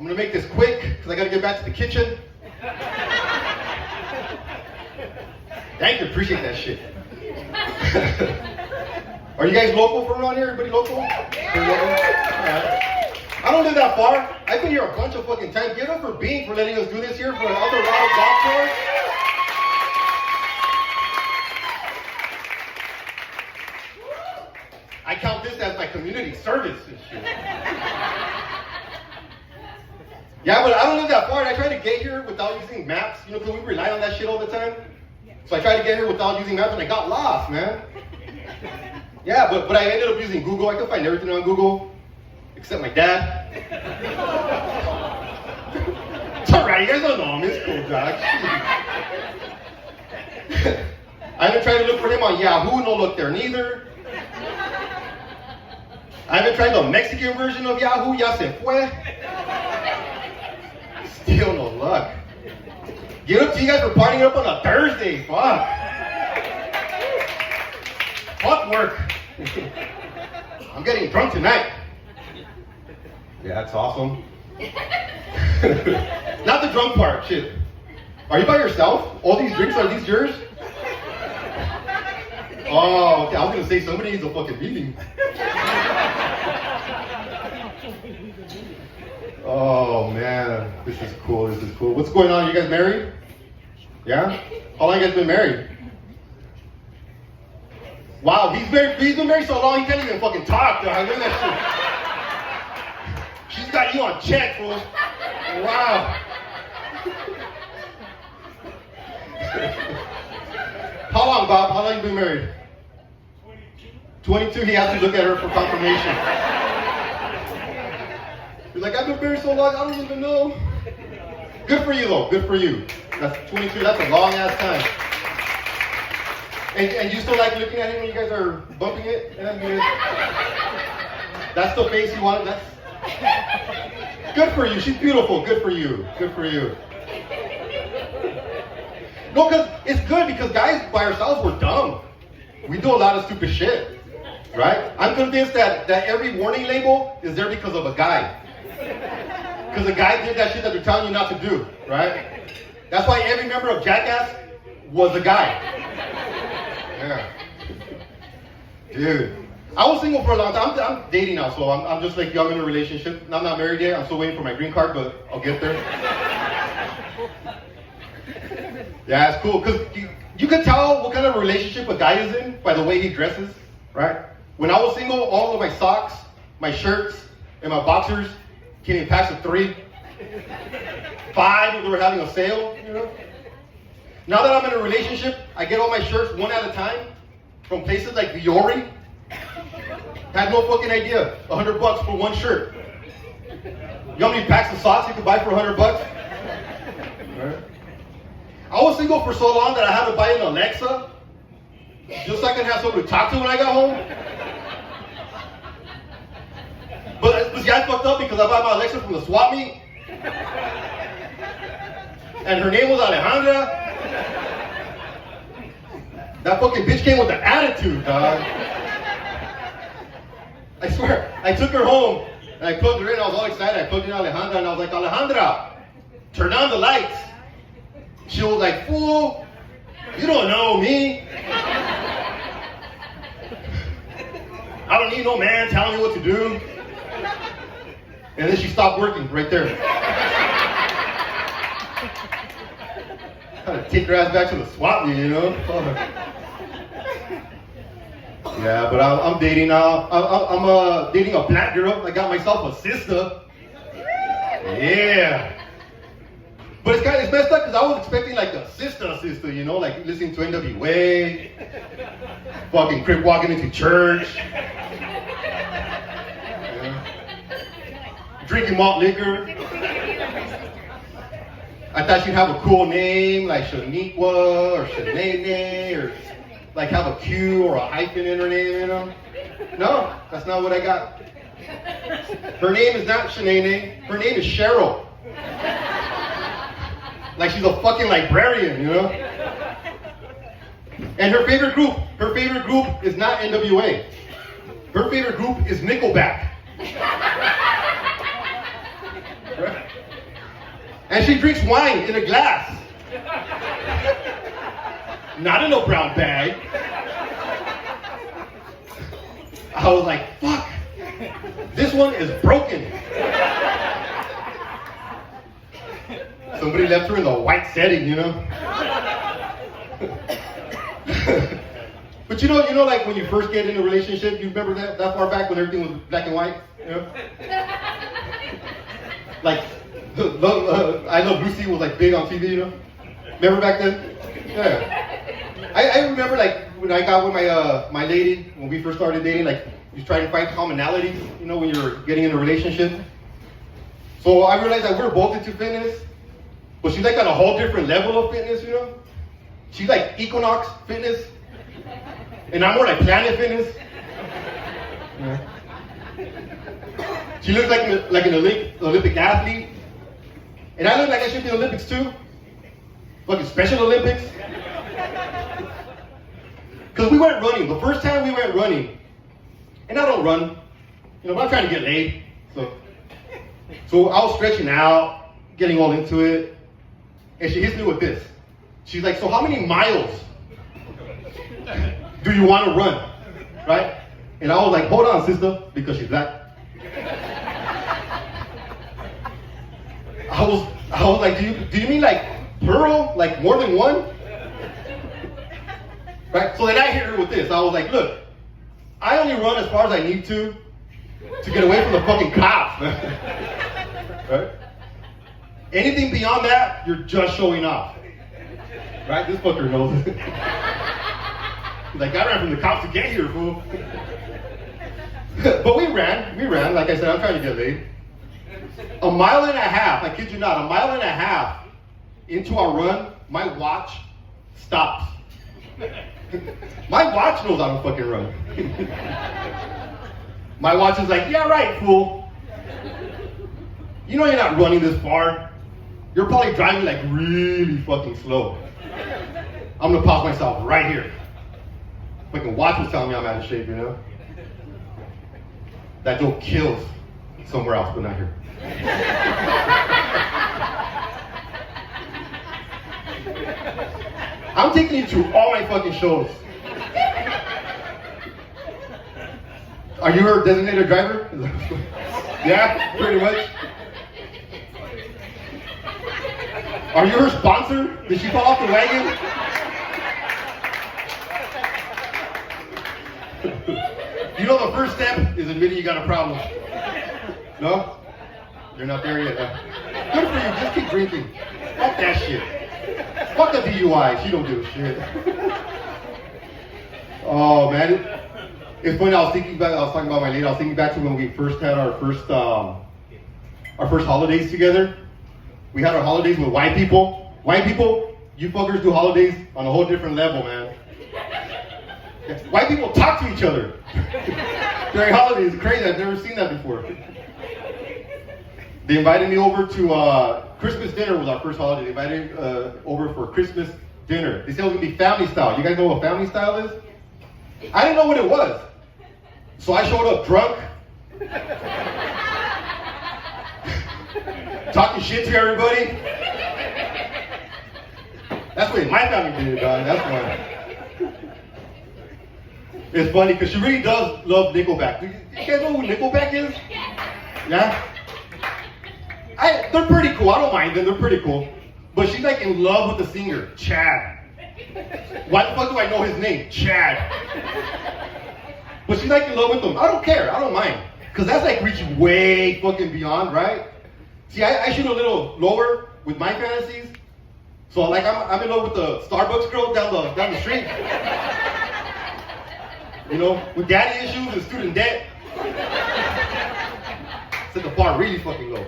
I'm gonna make this quick because I gotta get back to the kitchen. Thank you, appreciate that shit. Are you guys local from around here? Everybody local? Yeah. I don't live that far. I've been here a bunch of fucking times. Give it up for Bean for letting us do this here for an other round of golf course. I count this as my community service and shit. Yeah, but I don't live that far. And I try to get here without using maps, you know, because we rely on that shit all the time. So I tried to get here without using maps, and I got lost, man. Yeah, but I ended up using Google. I could find everything on Google, except my dad. It's alright, you guys don't know him. It's cool, dog. I even tried to look for him on Yahoo, no luck there neither. I even tried the Mexican version of Yahoo, ya se fue. Still no luck. Get up to you guys for partying up on a Thursday, fuck. Fuck work. I'm getting drunk tonight. Yeah, that's awesome. Not the drunk part, shit. Are you by yourself? All these drinks, are these yours? Oh, okay, I was gonna say somebody needs a fucking meeting. Oh man, this is cool, this is cool. What's going on? You guys married? Yeah? How long you guys been married? Wow, he's been married so long he can't even fucking talk, dog. Look at that shit. She's got you on check, fool. Wow. How long, Bob? How long you been married? 22. 22, he has to look at her for confirmation. He's like, I've been married so long, I don't even know. Good for you, though. Good for you. That's 22. That's a long ass time. And you still like looking at him when you guys are bumping it? That's the face you want. That's good for you. She's beautiful. Good for you. Good for you. No, because it's good because guys by ourselves we're dumb. We do a lot of stupid shit, right? I'm convinced that every warning label is there because of a guy. Because a guy did that shit that they're telling you not to do, right? That's why every member of Jackass was a guy. Yeah. Dude. I was single for a long time. I'm dating now, so I'm just like young in a relationship. I'm not married yet. I'm still waiting for my green card, but I'll get there. Yeah, it's cool. Because you can tell what kind of relationship a guy is in by the way he dresses, right? When I was single, all of my socks, my shirts, and my boxers came in packs of 3. 5 if they were having a sale, you know? Now that I'm in a relationship, I get all my shirts one at a time from places like Viore. Had no fucking idea. $100 for one shirt. You know how many packs of socks you could buy for $100? Right. I was single for so long that I had to buy an Alexa just so I could have someone to talk to when I got home. But this guy's fucked up because I bought my Alexa from the swap meet. And her name was Alejandra. That fucking bitch came with an attitude, dog. I swear, I took her home and I plugged her in. I was all excited. I plugged in Alejandra and I was like, Alejandra, turn on the lights. She was like, fool, you don't know me. I don't need no man telling me what to do. And then she stopped working right there. Had to take her ass back to the swap meet, you know? Yeah, but I'm dating now. I'm dating a black girl. I got myself a sister. Yeah. But it's messed up because I was expecting like a sister, you know, like listening to NWA, fucking crip walking into church, yeah. Drinking malt liquor. I thought she'd have a cool name like Shaniqua or Shanae or like have a Q or a hyphen in her name, you know? No, that's not what I got. Her name is not Shanae. Her name is Cheryl. Like she's a fucking librarian, you know? And her favorite group is not NWA. Her favorite group is Nickelback. Right? And she drinks wine in a glass. Not in a brown bag. I was like, fuck. This one is broken. Somebody left her in the white setting, you know? But you know, like when you first get in a relationship, you remember that far back when everything was black and white? You know? Like, I Love Lucy was like big on TV, you know? Remember back then? Yeah. I remember like when I got with my lady, when we first started dating, like you try to find commonalities, you know, when you're getting in a relationship. So I realized that we're both into fitness, but she's like on a whole different level of fitness, you know? She's like Equinox fitness, and I'm more like Planet Fitness. Yeah. She looks like an Olympic athlete, and I look like I should be in the Olympics too. Fucking Special Olympics. Because we went running. The first time we went running, and I don't run, you know, but I'm trying to get laid. So I was stretching out, getting all into it, and she hits me with this. She's like, so how many miles do you want to run? Right? And I was like, hold on, sister, because she's black. I was like, do you mean like plural? Like more than one? Right? So then I hit her with this. I was like, look, I only run as far as I need to get away from the fucking cops. Right? Anything beyond that, you're just showing off. Right? This fucker knows it. He's like, I ran from the cops to get here, fool. But we ran. Like I said, I'm trying to get laid. A mile and a half, I kid you not, a mile and a half into our run, my watch stops. My watch knows I don't fucking run. My watch is like, yeah, right, fool. You know you're not running this far. You're probably driving like really fucking slow. I'm gonna pause myself right here. Fucking watch was telling me I'm out of shape, you know? That joke kills somewhere else, but not here. I'm taking you to all my fucking shows. Are you her designated driver? Yeah, pretty much. Are you her sponsor? Did she fall off the wagon? You know the first step is admitting you got a problem. No? You're not there yet, huh? Good for you, just keep drinking. Fuck that shit. Fuck the DUI, she don't give a shit. Oh man, it's funny, I was talking about my lady, I was thinking back to when we first had our first holidays together. We had our holidays with white people. White people, you fuckers do holidays on a whole different level, man. White people talk to each other during holidays. It's crazy. I've never seen that before. They invited me over to Christmas dinner was our first holiday. They invited over for Christmas dinner. They said it was gonna be family style. You guys know what family style is? I didn't know what it was, so I showed up drunk, talking shit to everybody. That's what my family did, dog. That's why. It's funny because she really does love Nickelback. Do you guys know who Nickelback is? Yeah? They're pretty cool. I don't mind them. They're pretty cool. But she's like in love with the singer, Chad. Why the fuck do I know his name? Chad. But she's like in love with him. I don't care. I don't mind. Because that's like reaching way fucking beyond, right? See, I shoot a little lower with my fantasies. So like I'm in love with the Starbucks girl down the street. You know, with daddy issues and student debt. Set the bar really fucking low.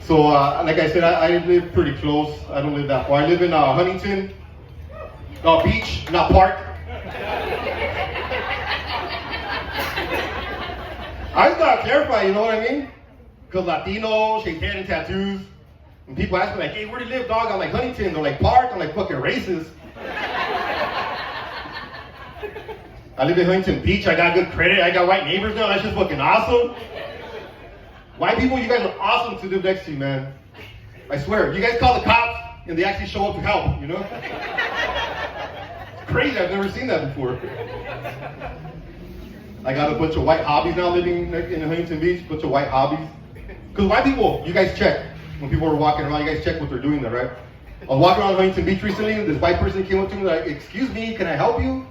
So, like I said, I live pretty close. I don't live that far. I live in Huntington Beach, not Park. I just gotta clarify, you know what I mean? Because Latino, shake head and tattoos. When people ask me like, hey, where do you live, dog? I'm like, Huntington. They're like, Park. I'm like, fucking racist. I live in Huntington Beach. I got good credit. I got white neighbors now. That's just fucking awesome. White people, you guys are awesome to live next to you, man. I swear. You guys call the cops and they actually show up to help, you know? It's crazy. I've never seen that before. I got a bunch of white hobbies now living in Huntington Beach, a bunch of white hobbies. Because white people, you guys check. When people are walking around, you guys check what they're doing there, right? I was walking around Huntington Beach recently, this white person came up to me like, excuse me, can I help you?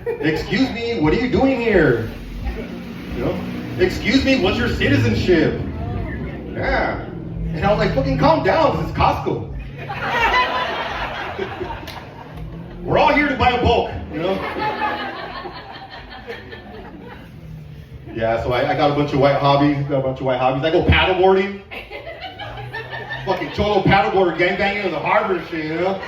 Excuse me, what are you doing here? You know? Excuse me, what's your citizenship? Yeah. And I was like, fucking calm down, this is Costco. We're all here to buy a bulk, you know? Yeah, so I got a bunch of white hobbies, I go paddleboarding. Fucking cholo paddleboarder gangbanging in the harbor and shit, you know?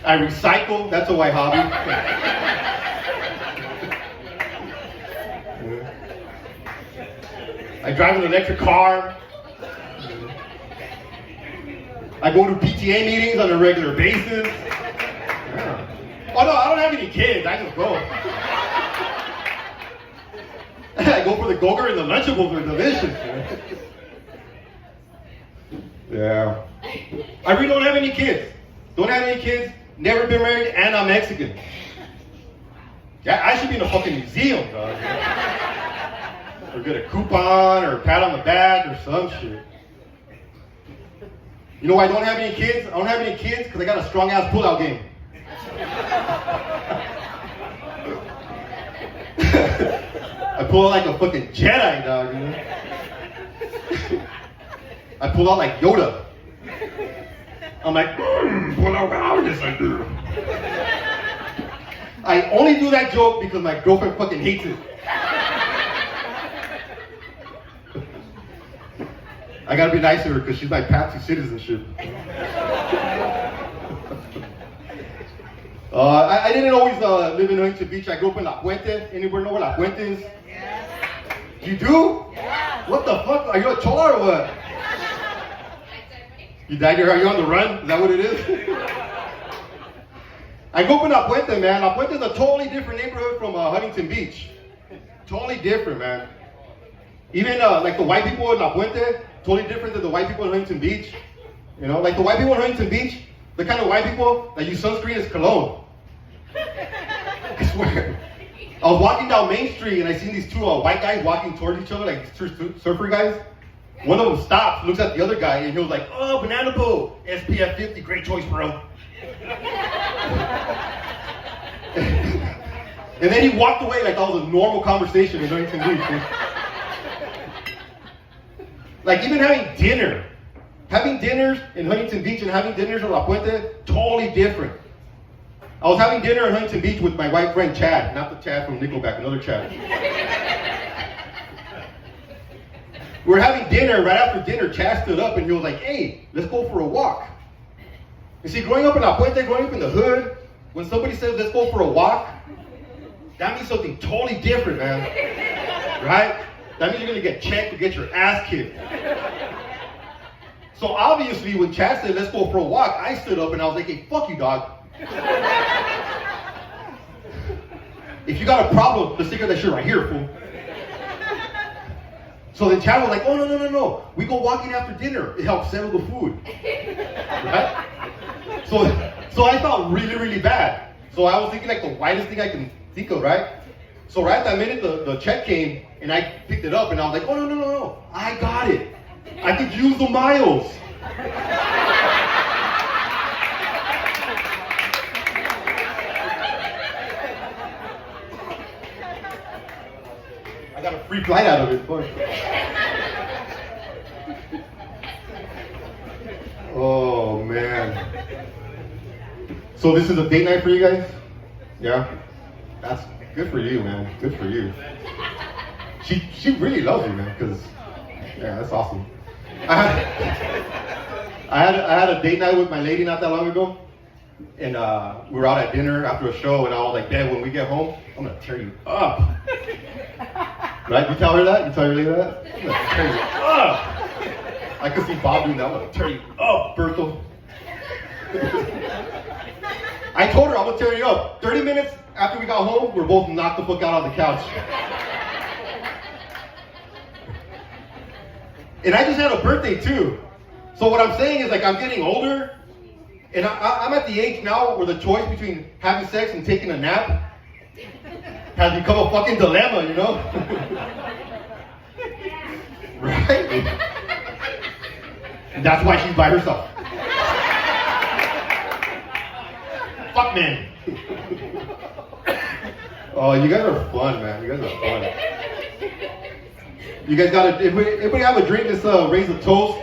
I recycle, that's a white hobby. I drive an electric car. I go to PTA meetings on a regular basis. Yeah. Oh no, I don't have any kids, I just go. I go for the Go-Gurt and the Lunchables are delicious. Yeah. I really don't have any kids. Don't have any kids, never been married, and I'm Mexican. Yeah, I should be in a fucking museum, dog. Or get a coupon, or a pat on the back, or some shit. You know why I don't have any kids? I don't have any kids because I got a strong-ass pull-out game. I pull out like a fucking Jedi, dog, you know? I pull out like Yoda. I'm like, pull out how this I do. I only do that joke because my girlfriend fucking hates it. I gotta be nice to her because she's my path to citizenship. I didn't always live in Huntington Beach. I grew up in La Puente. Anybody know where La Puente is? Yes. You do? Yes. What the fuck? Are you a chola or what? You died here? Are you on the run? Is that what it is? I grew up in La Puente, man. La Puente is a totally different neighborhood from Huntington Beach. Totally different, man. Even like the white people in La Puente, totally different than the white people in Huntington Beach. You know, like the white people in Huntington Beach, the kind of white people that use sunscreen as cologne. I swear. I was walking down Main Street and I seen these two white guys walking towards each other, like surfer guys. One of them stops, looks at the other guy, and he was like, oh, banana boat, SPF 50, great choice, bro. And then he walked away like that was a normal conversation in Huntington Beach. Like even having dinners in Huntington Beach and having dinners in La Puente, totally different. I was having dinner in Huntington Beach with my white friend Chad, not the Chad from Nickelback, another Chad. We were having dinner, right after dinner, Chad stood up and he was like, hey, let's go for a walk. You see, growing up in La Puente, growing up in the hood, when somebody says let's go for a walk, that means something totally different, man. Right? That means you're gonna get checked or get your ass kicked. So obviously when Chad said let's go for a walk, I stood up and I was like, hey, fuck you, dog. If you got a problem, let's take that shit right here, fool. So then Chad was like, oh, no. We go walking after dinner. It helps settle the food. Right? So I felt really, really bad. So I was thinking like the whitest thing I can think of, right? So right at that minute, the check came, and I picked it up, and I was like, oh, no. I got it. I could use the miles. I got a free flight out of it. Oh, man. So this is a date night for you guys? Yeah? That's good for you, man. Good for you. She really loves you, man, because, yeah, that's awesome. I had a date night with my lady not that long ago, and we were out at dinner after a show, and I was like, Dad, when we get home, I'm going to tear you up. Right? You tell her that? You tell your lady that? I'm going to tear you up. I could see Bob doing that. I'm going to tear you up, Berthel. I told her I would tear you up. 30 minutes after we got home, we're both knocked the fuck out on the couch. And I just had a birthday too. So what I'm saying is like I'm getting older, and I'm at the age now where the choice between having sex and taking a nap has become a fucking dilemma, you know? Right? And that's why she's by herself. Fuck man. Oh, you guys are fun, man. You guys are fun. You guys gotta, if anybody have a drink, let's raise a toast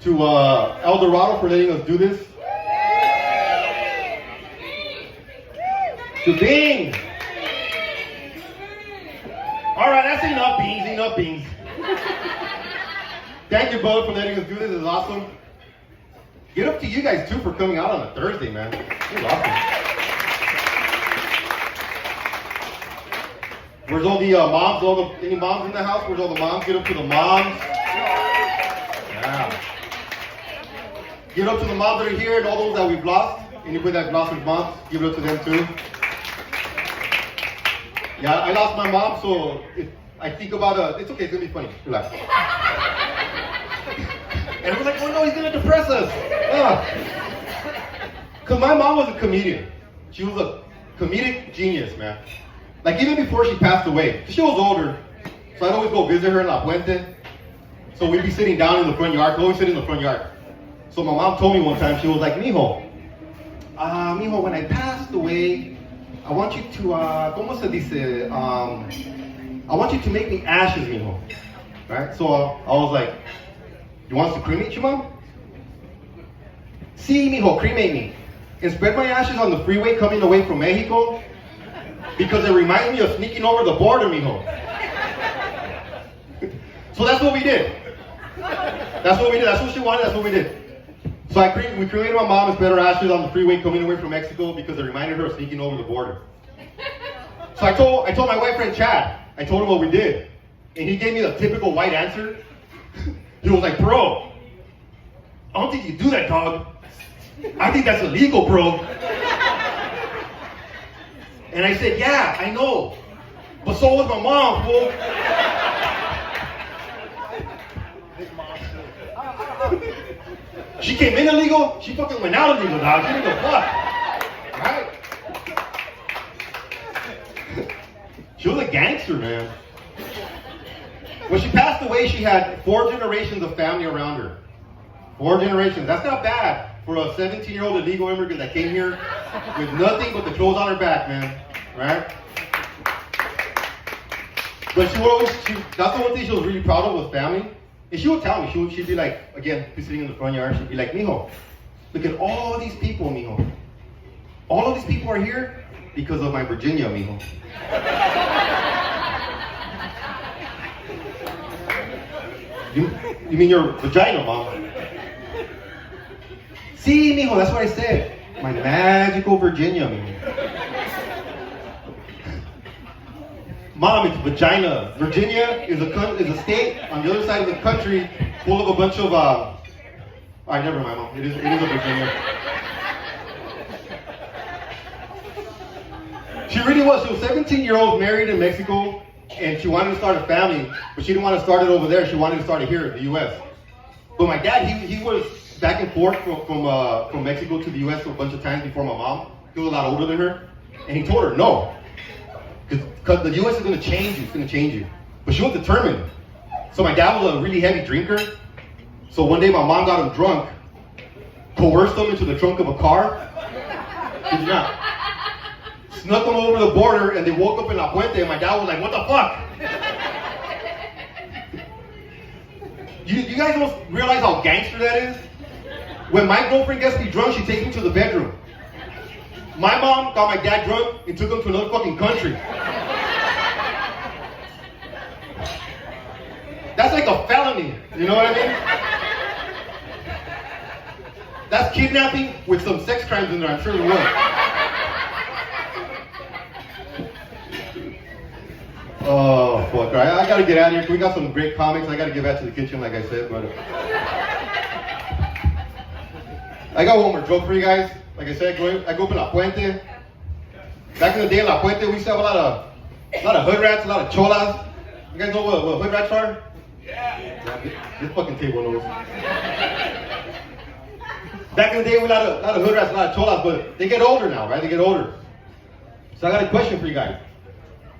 to El Dorado for letting us do this. To Bing! Alright, that's enough beans, enough beans. Thank you both for letting us do this, it's awesome. Get up to you guys too for coming out on a Thursday, man. It's awesome. Where's all the moms? Any moms in the house? Where's all the moms? Get up to the moms. Yeah. Give it up to the moms that are here and all those that we've lost. Anybody that lost their moms, give it up to them too. Yeah, I lost my mom, so if I think about it's okay, it's gonna be funny. Relax. And we're like, oh no, he's gonna depress us. Cause my mom was a comedian. She was a comedic genius, man. Like even before she passed away, she was older, so I'd always go visit her in La Puente. So we'd be sitting down in the front yard, always sit in the front yard. So my mom told me one time, she was like, mijo, when I passed away, I want you to, ¿cómo se dice? I want you to make me ashes, mijo. Right? So I was like, you want us to cremate you, mom? Sí, mijo, cremate me. And spread my ashes on the freeway coming away from Mexico because it reminds me of sneaking over the border, mijo. So that's what we did. That's what we did. That's what she wanted. That's what we did. So we cremated my mom and spread her ashes on the freeway coming away from Mexico because it reminded her of sneaking over the border. So I told my white friend Chad, I told him what we did. And he gave me the typical white answer. He was like, bro, I don't think you do that, dog. I think that's illegal, bro. And I said, yeah, I know. But so was my mom, fool. She came in illegal, she fucking went out illegal, dog. She didn't give a fuck. Right? She was a gangster, man. When she passed away, she had 4 generations of family around her. 4 generations. That's not bad for a 17-year-old illegal immigrant that came here with nothing but the clothes on her back, man. Right? But that's the one thing she was really proud of was family. And she would tell me, she'd be like, again, be sitting in the front yard, she'd be like, mijo, look at all these people, mijo. All of these people are here because of my Virginia, mijo. You mean your vagina, mom? See, mijo, that's what I said. My magical Virginia, mijo. Mom, it's vagina. Virginia is a state on the other side of the country full of a bunch of, alright, never mind, mom. It is a Virginia. She really was. She was 17-year-old, married in Mexico, and she wanted to start a family, but she didn't want to start it over there. She wanted to start it here in the U.S. But my dad, he was back and forth from Mexico to the U.S. a bunch of times before my mom. He was a lot older than her, and he told her no. Because the U.S. is going to change you. It's going to change you. But she was determined. So my dad was a really heavy drinker. So one day my mom got him drunk, coerced him into the trunk of a car. Did you not? Snuck him over the border, and they woke up in La Puente, and my dad was like, what the fuck? You guys don't realize how gangster that is? When my girlfriend gets me drunk, she takes me to the bedroom. My mom got my dad drunk and took him to another fucking country. That's like a felony, you know what I mean? That's kidnapping with some sex crimes in there, I'm sure there was. Oh, fuck, all right, I gotta get out of here. We got some great comics. I gotta get back to the kitchen, like I said, but I got one more joke for you guys. Like I said, I grew up in La Puente. Back in the day in La Puente, we used to have a lot of hood rats, a lot of cholas. You guys know what hood rats are? Yeah. This fucking table knows. Back in the day, we had a lot of hood rats, a lot of cholas, but they get older now, right? They get older. So I got a question for you guys.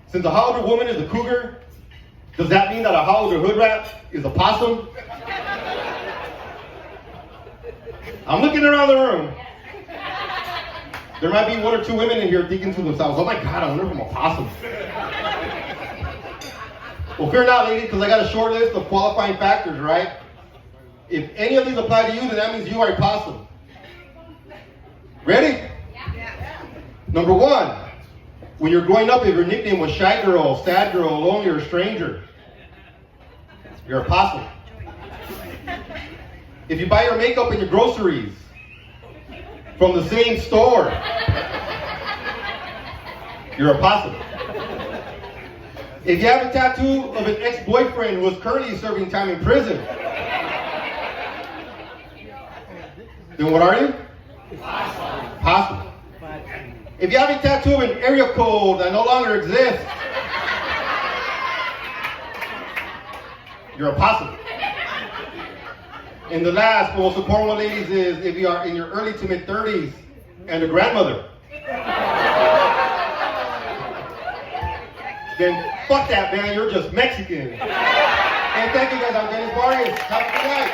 Since a how older woman is a cougar, does that mean that a how older hood rat is a possum? I'm looking around the room. There might be one or two women in here thinking to themselves, oh my God, I wonder if I'm a possum. Well, fear not, ladies, because I got a short list of qualifying factors, right? If any of these apply to you, then that means you are a possum. Ready? Yeah. Number one, when you're growing up, if your nickname was Shy Girl, Sad Girl, Lonely, or Stranger, you're a possum. If you buy your makeup and your groceries from the same store, you're a possum. If you have a tattoo of an ex-boyfriend who is currently serving time in prison, then what are you? Possum. If you have a tattoo of an area code that no longer exists, you're a possum. And the last, most important one, ladies, is if you are in your early to mid-30s and a grandmother, then fuck that, man, you're just Mexican. And thank you guys, I'm Dennis Vargas. Have a good night.